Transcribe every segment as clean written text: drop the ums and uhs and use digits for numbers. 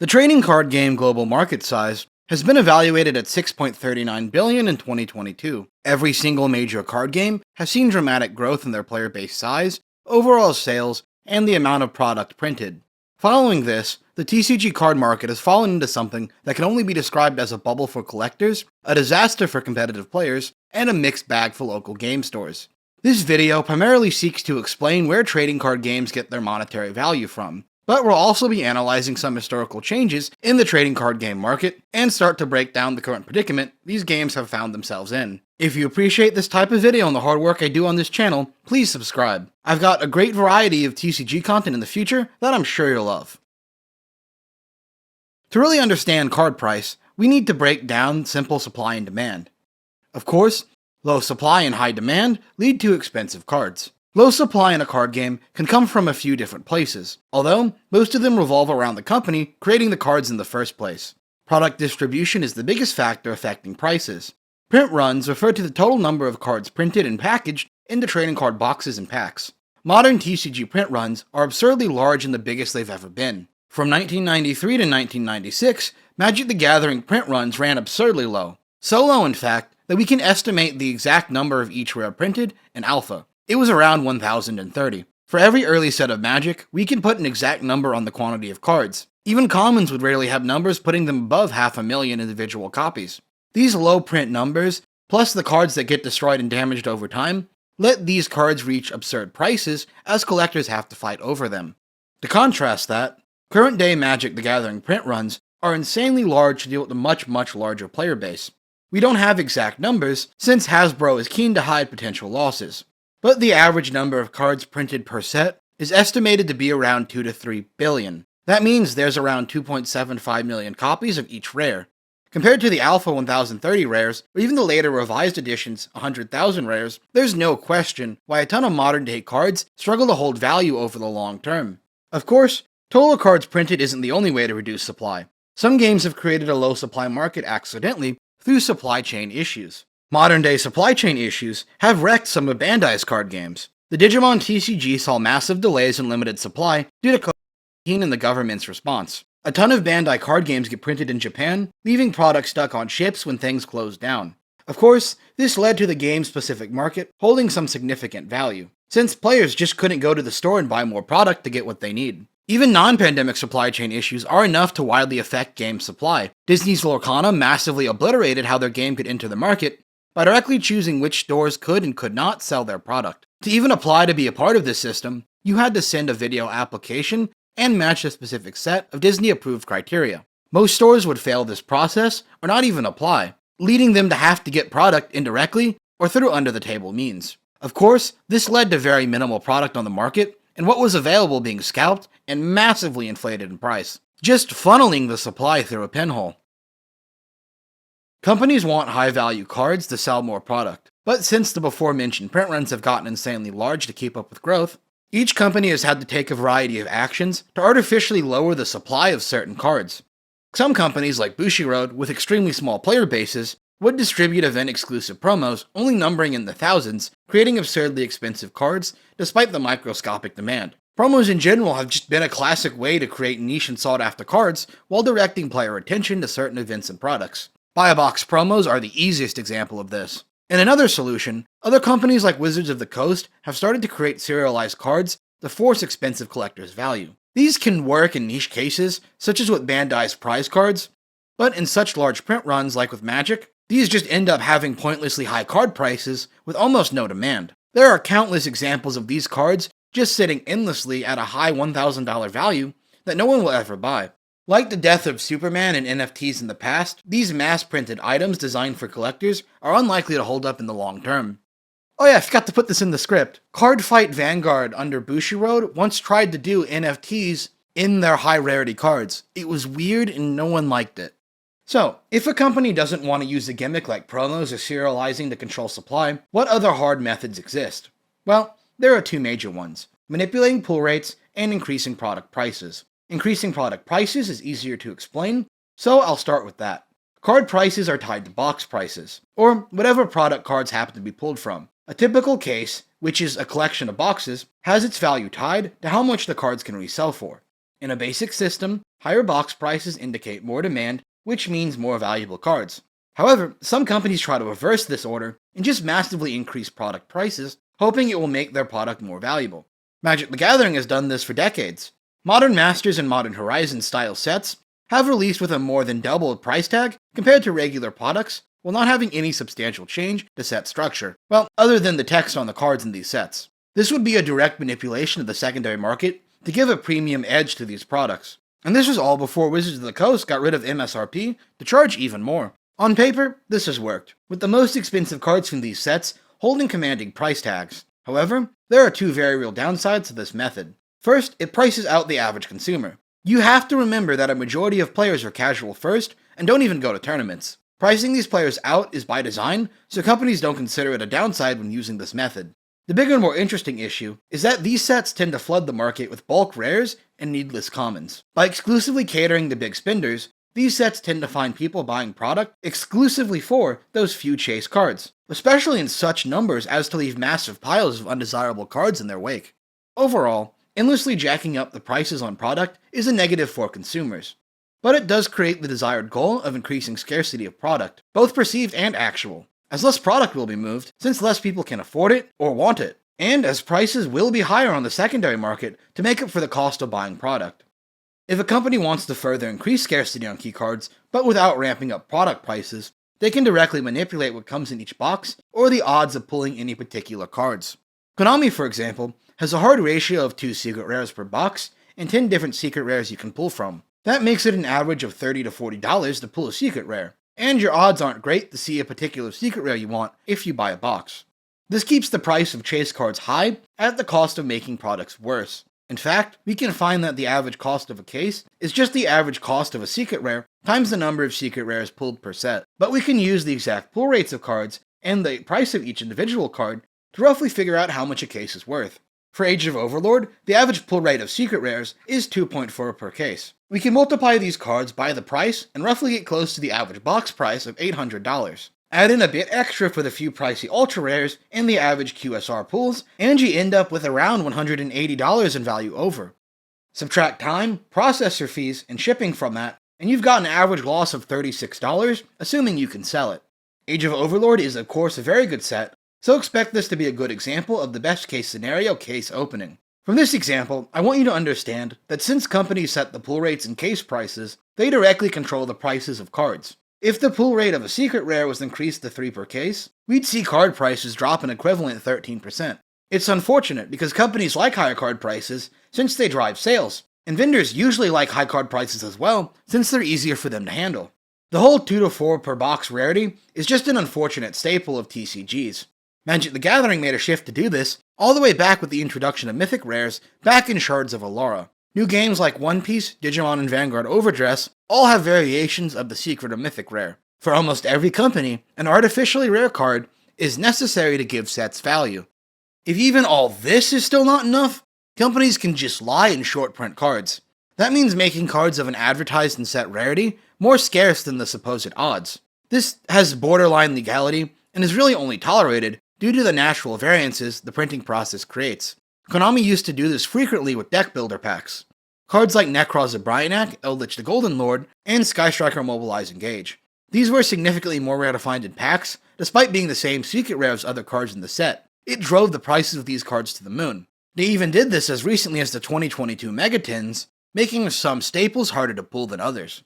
The trading card game global market size has been evaluated at $6.39 billion in 2022. Every single major card game has seen dramatic growth in their player base size, overall sales, and the amount of product printed. Following this, the TCG card market has fallen into something that can only be described as a bubble for collectors, a disaster for competitive players, and a mixed bag for local game stores. This video primarily seeks to explain where trading card games get their monetary value from, but we'll also be analyzing some historical changes in the trading card game market and start to break down the current predicament these games have found themselves in. If you appreciate this type of video and the hard work I do on this channel, please subscribe. I've got a great variety of TCG content in the future that I'm sure you'll love. To really understand card price, we need to break down simple supply and demand. Of course, low supply and high demand lead to expensive cards. Low supply in a card game can come from a few different places, although most of them revolve around the company creating the cards in the first place. Product distribution is the biggest factor affecting prices. Print runs refer to the total number of cards printed and packaged into trading card boxes and packs. Modern TCG print runs are absurdly large and the biggest they've ever been. From 1993 to 1996, Magic the Gathering print runs ran absurdly low. So low, in fact, that we can estimate the exact number of each rare printed in alpha. It was around 1,030. For every early set of Magic, we can put an exact number on the quantity of cards. Even commons would rarely have numbers putting them above 500,000 individual copies. These low print numbers, plus the cards that get destroyed and damaged over time, let these cards reach absurd prices as collectors have to fight over them. To contrast that, current day Magic the Gathering print runs are insanely large to deal with a much larger player base. We don't have exact numbers, since Hasbro is keen to hide potential losses. But the average number of cards printed per set is estimated to be around 2 to 3 billion. That means there's around 2.75 million copies of each rare. Compared to the Alpha 1030 rares, or even the later revised editions 100,000 rares, there's no question why a ton of modern day cards struggle to hold value over the long term. Of course, total cards printed isn't the only way to reduce supply. Some games have created a low supply market accidentally through supply chain issues. Modern day supply chain issues have wrecked some of Bandai's card games. The Digimon TCG saw massive delays in limited supply due to COVID-19 and the government's response. A ton of Bandai card games get printed in Japan, leaving products stuck on ships when things closed down. Of course, this led to the game-specific market holding some significant value, since players just couldn't go to the store and buy more product to get what they need. Even non-pandemic supply chain issues are enough to widely affect game supply. Disney's Lorcana massively obliterated how their game could enter the market by directly choosing which stores could and could not sell their product. To even apply to be a part of this system, you had to send a video application and match a specific set of Disney-approved criteria. Most stores would fail this process or not even apply, leading them to have to get product indirectly or through under-the-table means. Of course, this led to very minimal product on the market, and what was available being scalped and massively inflated in price, just funneling the supply through a pinhole. Companies want high-value cards to sell more product, but since the before-mentioned print runs have gotten insanely large to keep up with growth, each company has had to take a variety of actions to artificially lower the supply of certain cards. Some companies, like Bushiroad, with extremely small player bases, would distribute event-exclusive promos only numbering in the thousands, creating absurdly expensive cards despite the microscopic demand. Promos in general have just been a classic way to create niche and sought-after cards while directing player attention to certain events and products. Buy-a-box promos are the easiest example of this. In another solution, other companies like Wizards of the Coast have started to create serialized cards to force expensive collectors' value. These can work in niche cases, such as with Bandai's prize cards, but in such large print runs like with Magic, these just end up having pointlessly high card prices with almost no demand. There are countless examples of these cards just sitting endlessly at a high $1,000 value that no one will ever buy. Like the death of Superman and NFTs in the past, these mass-printed items designed for collectors are unlikely to hold up in the long term. Oh yeah, I forgot to put this in the script. Card Fight Vanguard under Bushiroad once tried to do NFTs in their high-rarity cards. It was weird and no one liked it. So, if a company doesn't want to use a gimmick like promos or serializing to control supply, what other hard methods exist? Well, there are two major ones: manipulating pull rates and increasing product prices. Increasing product prices is easier to explain, so I'll start with that. Card prices are tied to box prices, or whatever product cards happen to be pulled from. A typical case, which is a collection of boxes, has its value tied to how much the cards can resell for. In a basic system, higher box prices indicate more demand, which means more valuable cards. However, some companies try to reverse this order and just massively increase product prices, hoping it will make their product more valuable. Magic the Gathering has done this for decades. Modern Masters and Modern Horizons style sets have released with a more than double price tag compared to regular products, while not having any substantial change to set structure, well, other than the text on the cards in these sets. This would be a direct manipulation of the secondary market to give a premium edge to these products. And this was all before Wizards of the Coast got rid of MSRP to charge even more. On paper, this has worked, with the most expensive cards from these sets holding commanding price tags. However, there are two very real downsides to this method. First, it prices out the average consumer. You have to remember that a majority of players are casual first and don't even go to tournaments. Pricing these players out is by design, so companies don't consider it a downside when using this method. The bigger and more interesting issue is that these sets tend to flood the market with bulk rares and needless commons. By exclusively catering to big spenders, these sets tend to find people buying product exclusively for those few chase cards, especially in such numbers as to leave massive piles of undesirable cards in their wake. Overall, endlessly jacking up the prices on product is a negative for consumers, but it does create the desired goal of increasing scarcity of product, both perceived and actual, as less product will be moved since less people can afford it or want it, and as prices will be higher on the secondary market to make up for the cost of buying product. If a company wants to further increase scarcity on keycards, but without ramping up product prices, they can directly manipulate what comes in each box or the odds of pulling any particular cards. Konami, for example, has a hard ratio of 2 secret rares per box and 10 different secret rares you can pull from. That makes it an average of $30 to $40 to pull a secret rare, and your odds aren't great to see a particular secret rare you want if you buy a box. This keeps the price of chase cards high at the cost of making products worse. In fact, we can find that the average cost of a case is just the average cost of a secret rare times the number of secret rares pulled per set. But we can use the exact pull rates of cards and the price of each individual card to roughly figure out how much a case is worth. For Age of Overlord, the average pull rate of secret rares is 2.4 per case. We can multiply these cards by the price and roughly get close to the average box price of $800. Add in a bit extra for the few pricey ultra rares and the average QSR pulls, and you end up with around $180 in value over. Subtract time, processor fees, and shipping from that, and you've got an average loss of $36, assuming you can sell it. Age of Overlord is of course a very good set, so expect this to be a good example of the best case scenario case opening. From this example, I want you to understand that since companies set the pull rates and case prices, they directly control the prices of cards. If the pull rate of a secret rare was increased to 3 per case, we'd see card prices drop an equivalent 13%. It's unfortunate because companies like higher card prices since they drive sales, and vendors usually like high card prices as well since they're easier for them to handle. The whole 2 to 4 per box rarity is just an unfortunate staple of TCGs. Magic the Gathering made a shift to do this all the way back with the introduction of mythic rares back in Shards of Alara. New games like One Piece, Digimon, and Vanguard Overdress all have variations of the secret or mythic rare. For almost every company, an artificially rare card is necessary to give sets value. If even all this is still not enough, companies can just lie and short print cards. That means making cards of an advertised and set rarity more scarce than the supposed odds. This has borderline legality and is really only tolerated due to the natural variances the printing process creates. Konami used to do this frequently with deck builder packs. Cards like Nekroz of Bryanak, Eldritch the Golden Lord, and Sky Striker Mobilize Engage. These were significantly more rare to find in packs, despite being the same secret rare as other cards in the set. It drove the prices of these cards to the moon. They even did this as recently as the 2022 Megatins, making some staples harder to pull than others.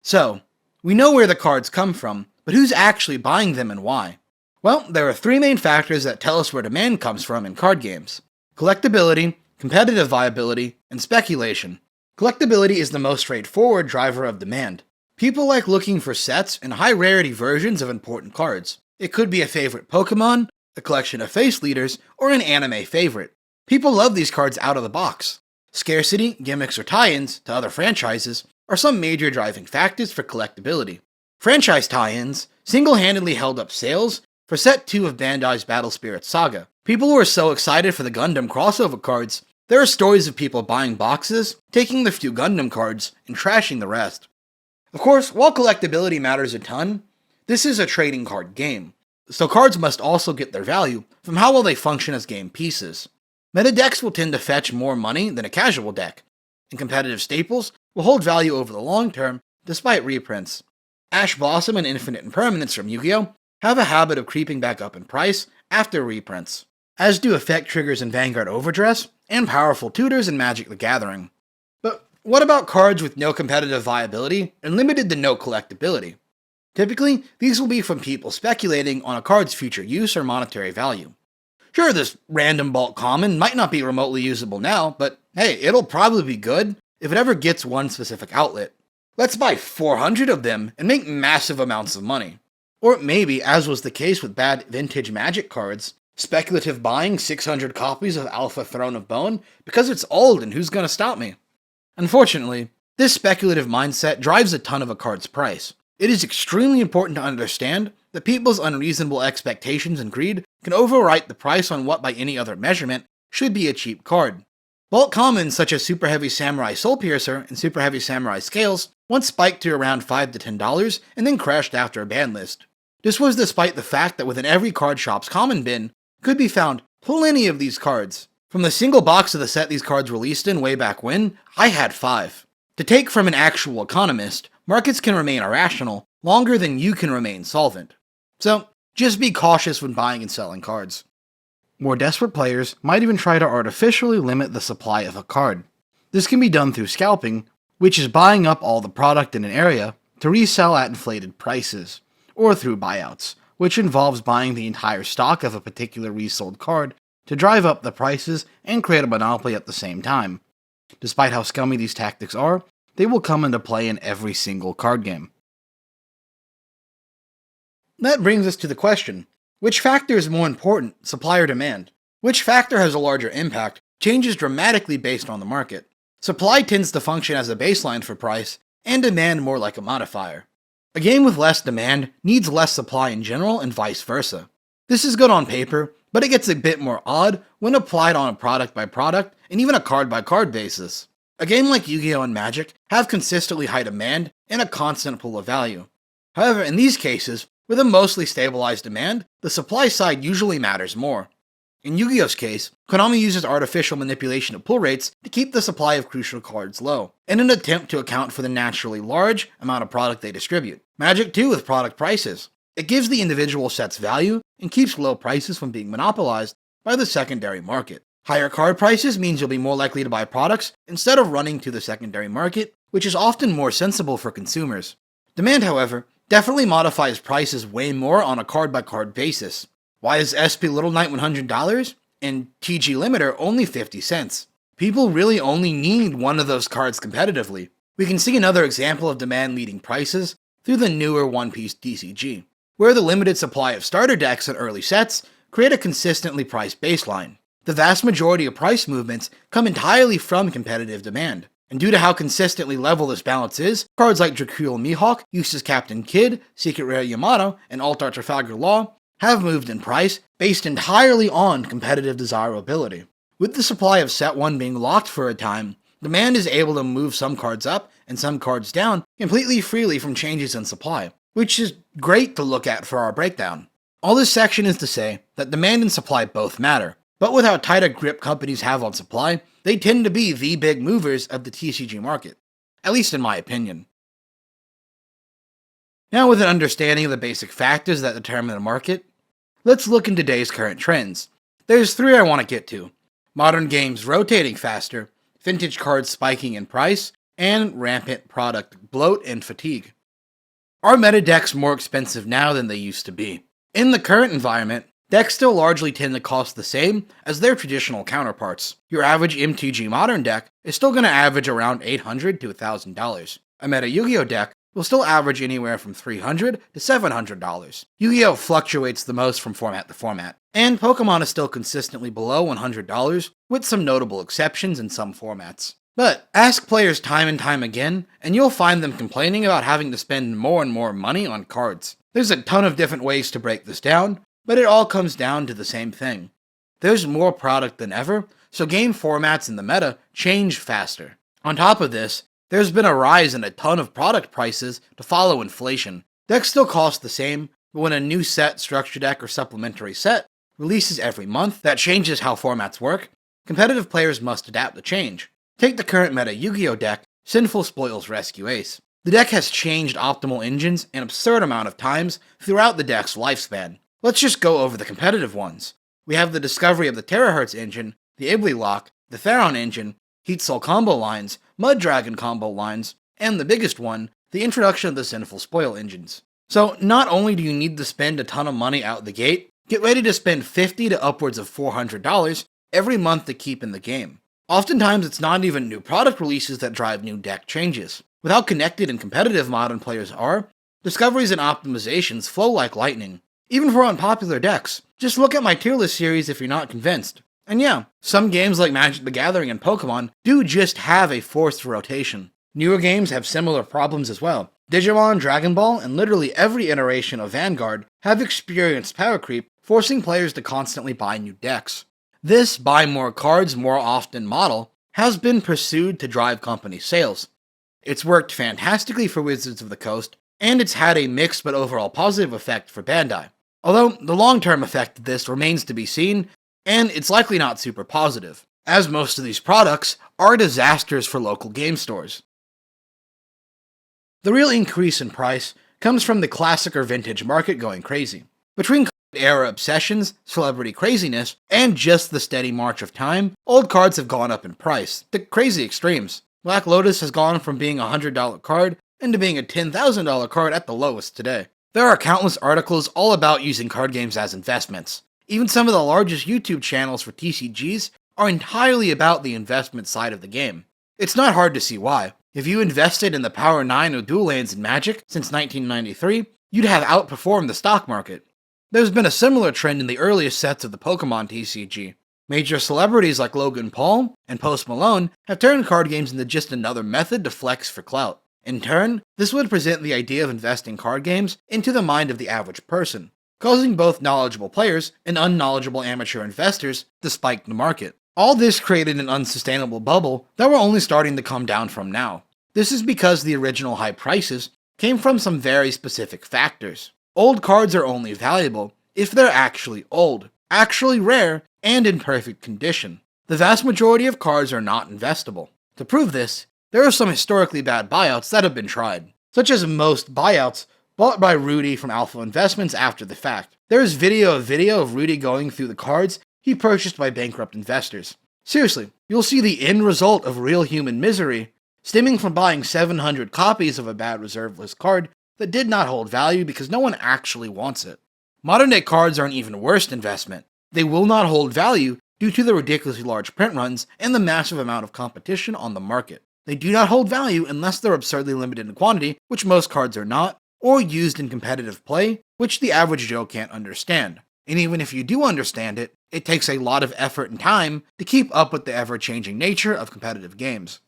So, we know where the cards come from, but who's actually buying them and why? Well, there are 3 main factors that tell us where demand comes from in card games: collectability, competitive viability, and speculation. Collectability is the most straightforward driver of demand. People like looking for sets and high-rarity versions of important cards. It could be a favorite Pokemon, a collection of face leaders, or an anime favorite. People love these cards out of the box. Scarcity, gimmicks, or tie-ins to other franchises are some major driving factors for collectability. Franchise tie-ins single-handedly held up sales for Set 2 of Bandai's Battle Spirit Saga. People were so excited for the Gundam crossover cards, there are stories of people buying boxes, taking the few Gundam cards, and trashing the rest. Of course, while collectability matters a ton, this is a trading card game, so cards must also get their value from how well they function as game pieces. Meta decks will tend to fetch more money than a casual deck, and competitive staples will hold value over the long term despite reprints. Ash Blossom and Infinite Impermanence from Yu-Gi-Oh! Have a habit of creeping back up in price after reprints, as do effect triggers in Vanguard Overdress and powerful tutors in Magic the Gathering. But what about cards with no competitive viability and limited to no collectability? Typically, these will be from people speculating on a card's future use or monetary value. Sure, this random bulk common might not be remotely usable now, but hey, it'll probably be good if it ever gets one specific outlet. Let's buy 400 of them and make massive amounts of money. Or maybe, as was the case with bad vintage Magic cards, speculative buying 600 copies of Alpha Throne of Bone because it's old and who's gonna stop me? Unfortunately, this speculative mindset drives a ton of a card's price. It is extremely important to understand that people's unreasonable expectations and greed can overwrite the price on what by any other measurement should be a cheap card. Bulk commons such as Super Heavy Samurai Soul Piercer and Super Heavy Samurai Scales once spiked to around $5 to $10 and then crashed after a ban list. This was despite the fact that within every card shop's common bin could be found plenty of these cards. From the single box of the set these cards released in way back when, I had 5. To take from an actual economist, markets can remain irrational longer than you can remain solvent. So, just be cautious when buying and selling cards. More desperate players might even try to artificially limit the supply of a card. This can be done through scalping, which is buying up all the product in an area to resell at inflated prices, or through buyouts, which involves buying the entire stock of a particular resold card to drive up the prices and create a monopoly at the same time. Despite how scummy these tactics are, they will come into play in every single card game. That brings us to the question, which factor is more important, supply or demand? Which factor has a larger impact changes dramatically based on the market. Supply tends to function as a baseline for price, and demand more like a modifier. A game with less demand needs less supply in general and vice versa. This is good on paper, but it gets a bit more odd when applied on a product by product and even a card by card basis. A game like Yu-Gi-Oh! And Magic have consistently high demand and a constant pool of value. However, in these cases, with a mostly stabilized demand, the supply side usually matters more. In Yu-Gi-Oh's case, Konami uses artificial manipulation of pull rates to keep the supply of crucial cards low, in an attempt to account for the naturally large amount of product they distribute. Magic too with product prices. It gives the individual sets value and keeps low prices from being monopolized by the secondary market. Higher card prices means you'll be more likely to buy products instead of running to the secondary market, which is often more sensible for consumers. Demand, however, definitely modifies prices way more on a card-by-card basis. Why is SP Little Knight $100 and TG Limiter only 50 cents? People really only need one of those cards competitively. We can see another example of demand leading prices through the newer One Piece TCG, where the limited supply of starter decks and early sets create a consistently priced baseline. The vast majority of price movements come entirely from competitive demand. And due to how consistently level this balance is, cards like Dracul Mihawk, Eustace Captain Kidd, Secret Rare Yamato, and Altar Trafalgar Law have moved in price based entirely on competitive desirability. With the supply of Set 1 being locked for a time, demand is able to move some cards up and some cards down completely freely from changes in supply, which is great to look at for our breakdown. All this section is to say that demand and supply both matter, but with how tight a grip companies have on supply, they tend to be the big movers of the TCG market, at least in my opinion. Now with an understanding of the basic factors that determine the market, let's look into today's current trends. There's 3 I want to get to: modern games rotating faster, vintage cards spiking in price, and rampant product bloat and fatigue. Are meta decks more expensive now than they used to be? In the current environment, decks still largely tend to cost the same as their traditional counterparts. Your average MTG Modern deck is still going to average around $800 to $1,000. A meta Yu-Gi-Oh deck will still average anywhere from $300 to $700. Yu-Gi-Oh fluctuates the most from format to format, and Pokemon is still consistently below $100, with some notable exceptions in some formats. But ask players time and time again, and you'll find them complaining about having to spend more and more money on cards. There's a ton of different ways to break this down, but it all comes down to the same thing. There's more product than ever, so game formats in the meta change faster. On top of this, there's been a rise in a ton of product prices to follow inflation. Decks still cost the same, but when a new set, structure deck, or supplementary set releases every month that changes how formats work, competitive players must adapt to change. Take the current meta Yu-Gi-Oh deck, Sinful Spoils Rescue Ace. The deck has changed optimal engines an absurd amount of times throughout the deck's lifespan. Let's just go over the competitive ones. We have the discovery of the Terahertz engine, the Ibli Lock, the Theron engine, Heat Soul combo lines, Mud Dragon combo lines, and the biggest one, the introduction of the Sinful Spoil engines. So not only do you need to spend a ton of money out the gate, get ready to spend $50 to upwards of $400 every month to keep in the game. Oftentimes it's not even new product releases that drive new deck changes. With how connected and competitive modern players are, discoveries and optimizations flow like lightning, even for unpopular decks. Just look at my tier list series if you're not convinced. And yeah, some games like Magic the Gathering and Pokemon do just have a forced rotation. Newer games have similar problems as well. Digimon, Dragon Ball, and literally every iteration of Vanguard have experienced power creep, forcing players to constantly buy new decks. This buy more cards more often model has been pursued to drive company sales. It's worked fantastically for Wizards of the Coast, and it's had a mixed but overall positive effect for Bandai. Although the long-term effect of this remains to be seen, and it's likely not super positive, as most of these products are disasters for local game stores. The real increase in price comes from the classic or vintage market going crazy. Between era obsessions, celebrity craziness, and just the steady march of time, old cards have gone up in price, to crazy extremes. Black Lotus has gone from being a $100 card into being a $10,000 card at the lowest today. There are countless articles all about using card games as investments. Even some of the largest YouTube channels for TCGs are entirely about the investment side of the game. It's not hard to see why. If you invested in the Power 9 or Dual Lands in Magic since 1993, you'd have outperformed the stock market. There's been a similar trend in the earliest sets of the Pokemon TCG. Major celebrities like Logan Paul and Post Malone have turned card games into just another method to flex for clout. In turn, this would present the idea of investing card games into the mind of the average person, causing both knowledgeable players and unknowledgeable amateur investors to spike the market. All this created an unsustainable bubble that we're only starting to come down from now. This is because the original high prices came from some very specific factors. Old cards are only valuable if they're actually old, actually rare, and in perfect condition. The vast majority of cards are not investable. To prove this, there are some historically bad buyouts that have been tried, such as most buyouts bought by Rudy from Alpha Investments after the fact. There is video of Rudy going through the cards he purchased by bankrupt investors. Seriously, you'll see the end result of real human misery stemming from buying 700 copies of a bad reserve list card that did not hold value because no one actually wants it. Modern day cards are an even worse investment. They will not hold value due to the ridiculously large print runs and the massive amount of competition on the market. They do not hold value unless they're absurdly limited in quantity, which most cards are not, or used in competitive play, which the average Joe can't understand. And even if you do understand it, it takes a lot of effort and time to keep up with the ever-changing nature of competitive games.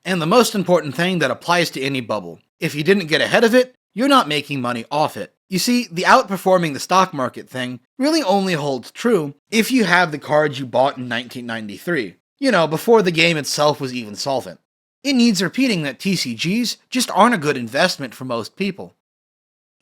And the most important thing that applies to any bubble: if you didn't get ahead of it, you're not making money off it. You see, the outperforming the stock market thing really only holds true if you have the cards you bought in 1993. Before the game itself was even solvent. It needs repeating that TCGs just aren't a good investment for most people.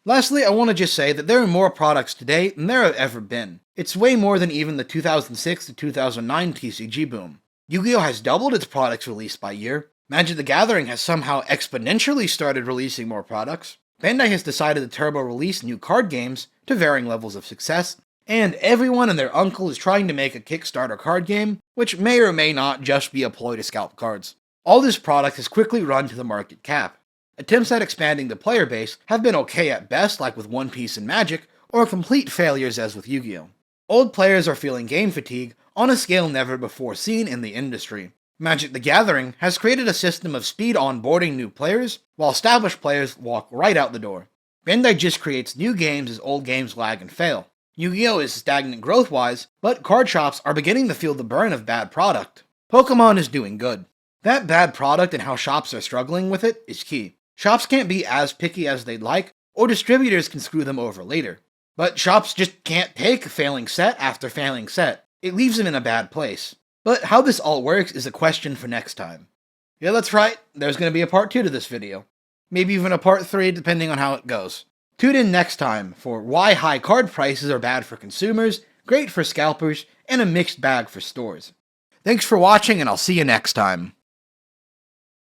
Lastly, I want to just say that there are more products today than there have ever been. It's way more than even the 2006 to 2009 TCG boom. Yu-Gi-Oh has doubled its products released by year. Magic the Gathering has somehow exponentially started releasing more products. Bandai has decided to turbo-release new card games to varying levels of success, and everyone and their uncle is trying to make a Kickstarter card game, which may or may not just be a ploy to scalp cards. All this product has quickly run to the market cap. Attempts at expanding the player base have been okay at best, like with One Piece and Magic, or complete failures as with Yu-Gi-Oh! Old players are feeling game fatigue on a scale never before seen in the industry. Magic the Gathering has created a system of speed onboarding new players, while established players walk right out the door. Bandai just creates new games as old games lag and fail. Yu-Gi-Oh is stagnant growth-wise, but card shops are beginning to feel the burn of bad product. Pokemon is doing good. That bad product and how shops are struggling with it is key. Shops can't be as picky as they'd like, or distributors can screw them over later. But shops just can't take failing set after failing set. It leaves them in a bad place. But how this all works is a question for next time. Yeah, that's right, there's going to be a part 2 to this video. Maybe even a part 3 depending on how it goes. Tune in next time for why high card prices are bad for consumers, great for scalpers, and a mixed bag for stores. Thanks for watching, and I'll see you next time.